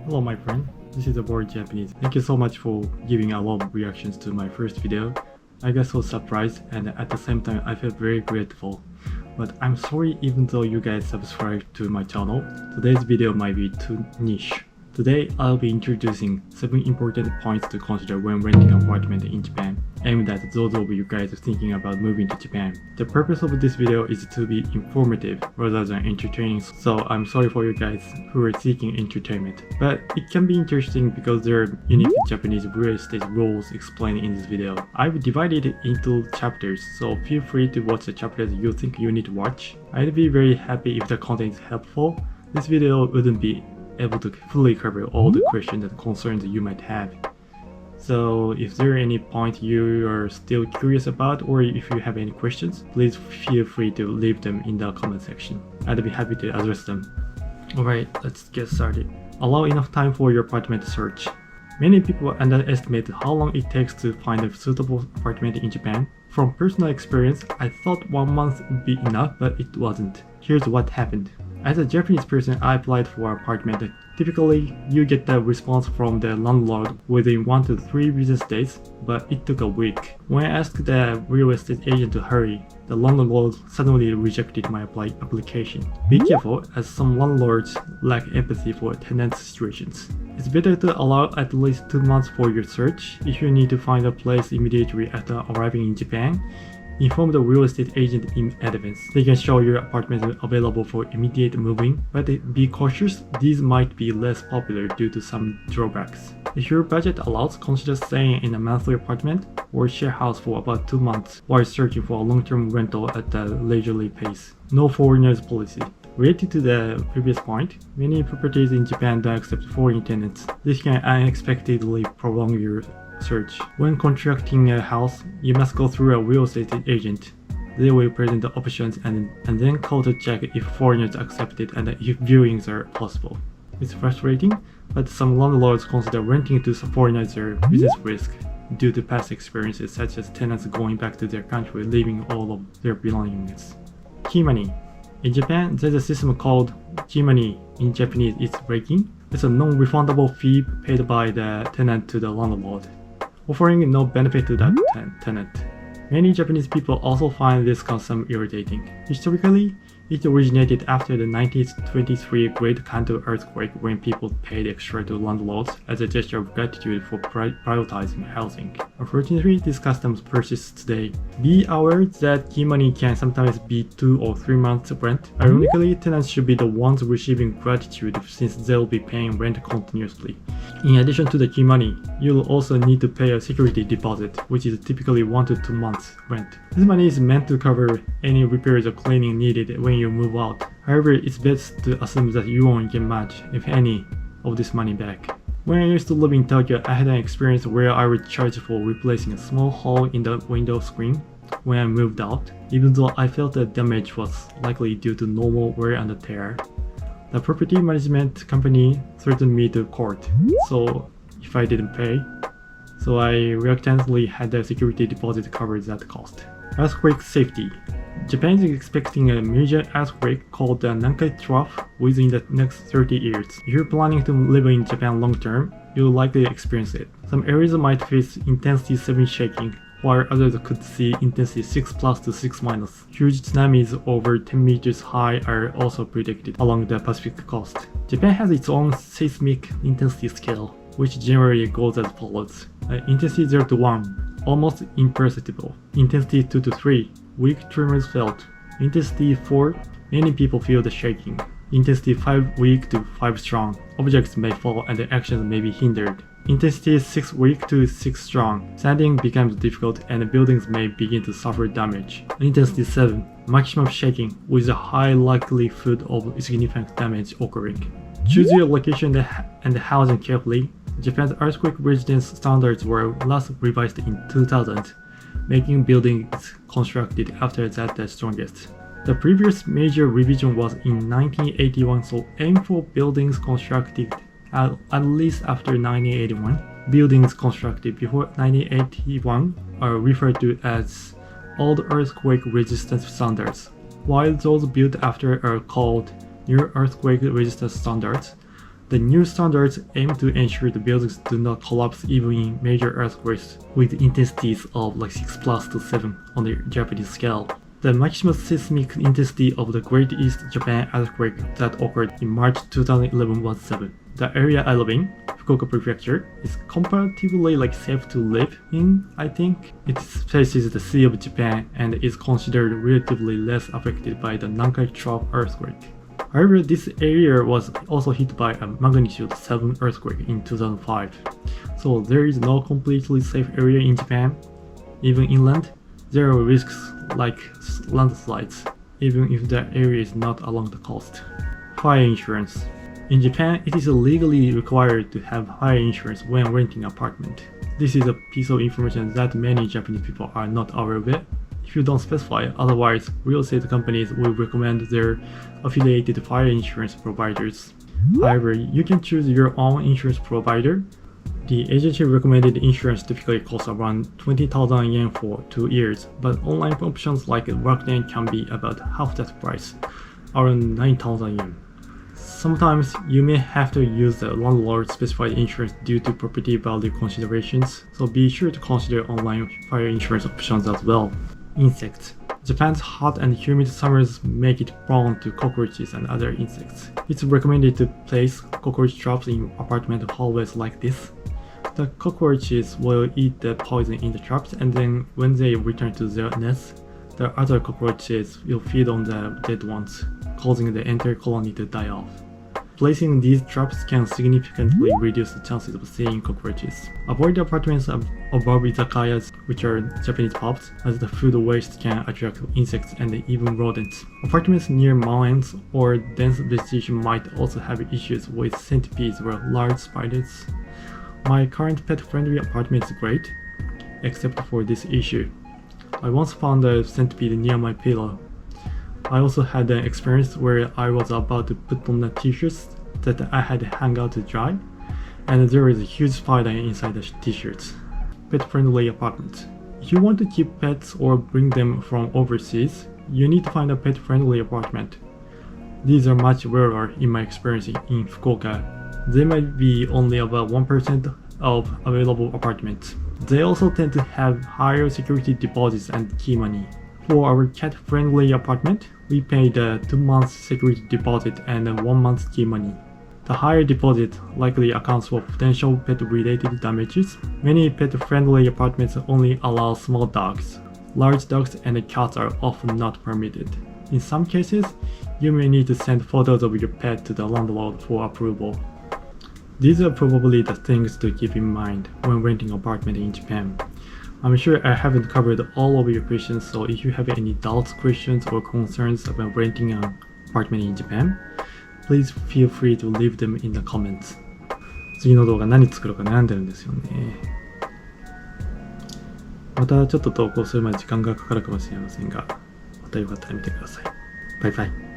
Hello my friend, this is borne Japanese. Thank you so much for giving a lot of reactions to my first video. I got so surprised and at the same time I feel very grateful. But I'm sorry even though you guys subscribe to my channel, today's video might be too niche. Today I'll be introducing 7 important points to consider when renting an apartment in Japan, aimed at those of you guys thinking about moving to Japan. The purpose of this video is to be informative rather than entertaining, so I'm sorry for you guys who are seeking entertainment. But it can be interesting because there are unique Japanese real estate rules explained in this video. I've divided it into chapters, so feel free to watch the chapters you think you need to watch. I'd be very happy if the content is helpful. This video wouldn't be able to fully cover all the questions and concerns you might have. So if there are any point you are still curious about, or if you have any questions, please feel free to leave them in the comment section. I'd be happy to address them. Alright, let's get started. Allow enough time for your apartment search. Many people underestimate how long it takes to find a suitable apartment in Japan. From personal experience, I thought 1 month would be enough, but it wasn't. Here's what happened. As a Japanese person, I applied for an apartment. Typically, you get the response from the landlord within 1 to 3 business days, but it took a week. When I asked the real estate agent to hurry, the landlord suddenly rejected my application. Be careful, as some landlords lack empathy for tenant situations. It's better to allow at least 2 months for your search. If you need to find a place immediately after arriving in Japan, inform the real estate agent in advance. They can show your apartment available for immediate moving, but be cautious, these might be less popular due to some drawbacks. If your budget allows, consider staying in a monthly apartment or share house for about 2 months while searching for a long-term rental at a leisurely pace. No foreigners policy. Related to the previous point, many properties in Japan don't accept foreign tenants. This can unexpectedly prolong your search. When contracting a house, you must go through a real estate agent. They will present the options and then call to check if foreigners accept it and if viewings are possible. It's frustrating, but some landlords consider renting to foreigners a business risk due to past experiences such as tenants going back to their country leaving all of their belongings. Key money. In Japan, there's a system called key money. In Japanese, it's breaking. It's a non-refundable fee paid by the tenant to the landlord, offering no benefit to that tenant. Many Japanese people also find this concept irritating. Historically, it originated after the 1923 Great Kanto earthquake when people paid extra to landlords as a gesture of gratitude for prioritizing housing. Unfortunately, this custom persists today. Be aware that key money can sometimes be 2 or 3 months rent. Ironically, tenants should be the ones receiving gratitude since they'll be paying rent continuously. In addition to the key money, you'll also need to pay a security deposit, which is typically 1 to 2 months rent. This money is meant to cover any repairs or cleaning needed when you move out. However, it's best to assume that you won't get much, if any, of this money back. When I used to live in Tokyo, I had an experience where I was charged for replacing a small hole in the window screen when I moved out, even though I felt the damage was likely due to normal wear and tear. The property management company threatened me to court, so if I didn't pay, so I reluctantly had the security deposit cover that cost. Earthquake safety. Japan is expecting a major earthquake called the Nankai Trough within the next 30 years. If you're planning to live in Japan long term, you'll likely experience it. Some areas might face intensity 7 shaking, while others could see intensity 6+ to 6-. Huge tsunamis over 10 meters high are also predicted along the Pacific coast. Japan has its own seismic intensity scale, which generally goes as follows. Intensity 0 to 1, almost imperceptible. Intensity 2 to 3, weak tremors felt. Intensity 4, many people feel the shaking. Intensity 5, weak to 5 strong. Objects may fall and the actions may be hindered. Intensity 6, weak to 6 strong. Standing becomes difficult and buildings may begin to suffer damage. Intensity 7, maximum shaking with a high likelihood of significant damage occurring. Choose your location and housing carefully. Japan's earthquake resistance standards were last revised in 2000, making buildings constructed after that the strongest. The previous major revision was in 1981, so aim for buildings constructed at least after 1981. Buildings constructed before 1981 are referred to as old earthquake resistance standards, while those built after are called new earthquake resistance standards. The new standards aim to ensure the buildings do not collapse even in major earthquakes with intensities of like 6 plus to 7 on the Japanese scale. The maximum seismic intensity of the Great East Japan earthquake that occurred in March 2011 was 7. The area I live in, Fukuoka Prefecture, is comparatively like safe to live in, I think. It faces the Sea of Japan and is considered relatively less affected by the Nankai Trough earthquake. However, this area was also hit by a magnitude 7 earthquake in 2005. So there is no completely safe area in Japan. Even inland, there are risks like landslides, even if the area is not along the coast. Fire insurance. In Japan, it is legally required to have fire insurance when renting an apartment. This is a piece of information that many Japanese people are not aware of it. If you don't specify, otherwise, real estate companies will recommend their affiliated fire insurance providers. However, you can choose your own insurance provider. The agency recommended insurance typically costs around 20,000 yen for 2 years, but online options like Rakuten can be about half that price, around 9,000 yen. Sometimes you may have to use the landlord specified insurance due to property value considerations, so be sure to consider online fire insurance options as well. Insects. Japan's hot and humid summers make it prone to cockroaches and other insects. It's recommended to place cockroach traps in apartment hallways like this. The cockroaches will eat the poison in the traps, and then when they return to their nests, the other cockroaches will feed on the dead ones, causing the entire colony to die off. Placing these traps can significantly reduce the chances of seeing cockroaches. Avoid apartments above izakayas, which are Japanese pubs, as the food waste can attract insects and even rodents. Apartments near mountains or dense vegetation might also have issues with centipedes or large spiders. My current pet-friendly apartment is great, except for this issue. I once found a centipede near my pillow. I also had an experience where I was about to put on the t-shirts that I had hung out to dry, and there was a huge spider inside the t-shirts. Pet-friendly apartment. If you want to keep pets or bring them from overseas, you need to find a pet-friendly apartment. These are much rarer in my experience in Fukuoka. They might be only about 1% of available apartments. They also tend to have higher security deposits and key money. For our cat-friendly apartment, we paid a 2 months security deposit and a 1 month key money. The higher deposit likely accounts for potential pet-related damages. Many pet-friendly apartments only allow small dogs. Large dogs and cats are often not permitted. In some cases, you may need to send photos of your pet to the landlord for approval. These are probably the things to keep in mind when renting an apartment in Japan. I'm sure I haven't covered all of your questions, so if you have any doubts, questions, or concerns about renting an apartment in Japan, please feel free to leave them in the comments. 次の動画何作ろうか悩んでるんですよね。またちょっと投稿するまで時間がかかるかもしれませんが、またよかったら見てください。バイバイ。